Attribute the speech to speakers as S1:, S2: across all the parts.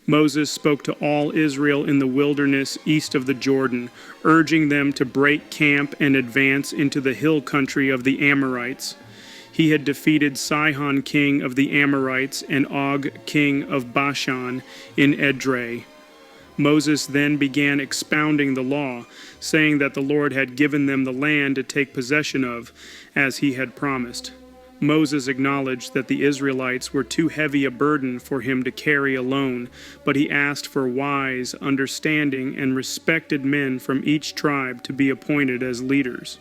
S1: Moses spoke to all Israel in the wilderness east of the Jordan, urging them to break camp and advance into the hill country of the Amorites. He had defeated Sihon king of the Amorites and Og king of Bashan in Edrei. Moses then began expounding the law, saying that the Lord had given them the land to take possession of, as he had promised. Moses acknowledged that the Israelites were too heavy a burden for him to carry alone, but he asked for wise, understanding, and respected men from each tribe to be appointed as leaders.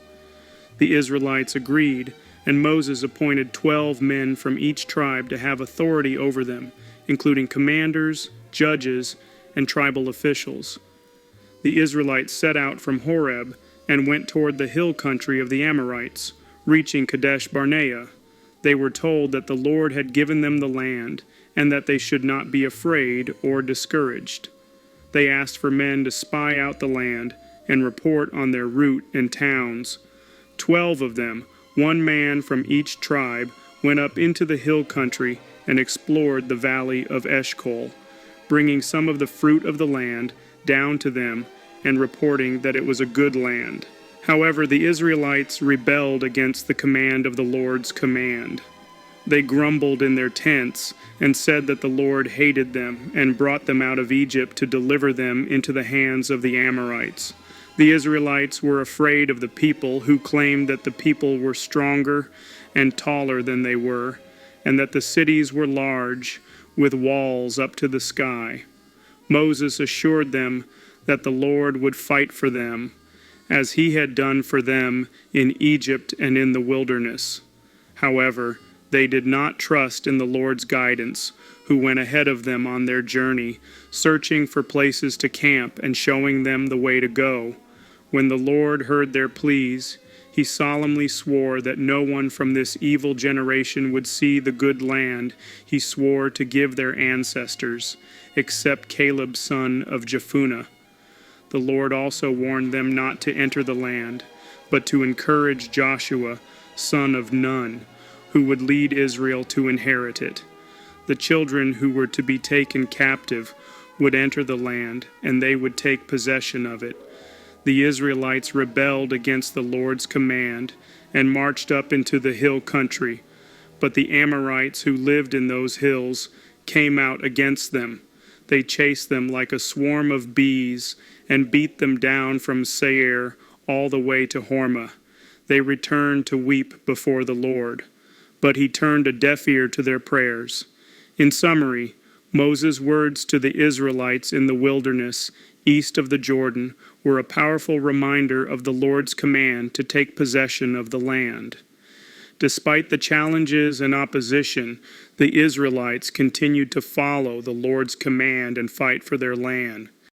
S1: The Israelites agreed, and Moses appointed 12 men from each tribe to have authority over them, including commanders, judges, and tribal officials. The Israelites set out from Horeb and went toward the hill country of the Amorites, reaching Kadesh Barnea. They were told that the Lord had given them the land, and that they should not be afraid or discouraged. They asked for men to spy out the land and report on their route and towns. 12 of them, one man from each tribe, went up into the hill country and explored the valley of Eshcol, bringing some of the fruit of the land down to them and reporting that it was a good land. However, the Israelites rebelled against the command of the Lord's command. They grumbled in their tents and said that the Lord hated them and brought them out of Egypt to deliver them into the hands of the Amorites. The Israelites were afraid of the people, who claimed that the people were stronger and taller than they were, and that the cities were large, with walls up to the sky. Moses assured them that the Lord would fight for them, as he had done for them in Egypt and in the wilderness. However, they did not trust in the Lord's guidance, who went ahead of them on their journey, searching for places to camp and showing them the way to go. When the Lord heard their pleas, he solemnly swore that no one from this evil generation would see the good land he swore to give their ancestors, except Caleb son of Jephunneh. The Lord also warned them not to enter the land, but to encourage Joshua, son of Nun, who would lead Israel to inherit it. The children who were to be taken captive would enter the land, and they would take possession of it. The Israelites rebelled against the Lord's command and marched up into the hill country, but the Amorites who lived in those hills came out against them. They chased them like a swarm of bees and beat them down from Seir all the way to Hormah. They returned to weep before the Lord, but he turned a deaf ear to their prayers. In summary, Moses' words to the Israelites in the wilderness east of the Jordan were a powerful reminder of the Lord's command to take possession of the land. Despite the challenges and opposition, the Israelites continued to follow the Lord's command and fight for their land.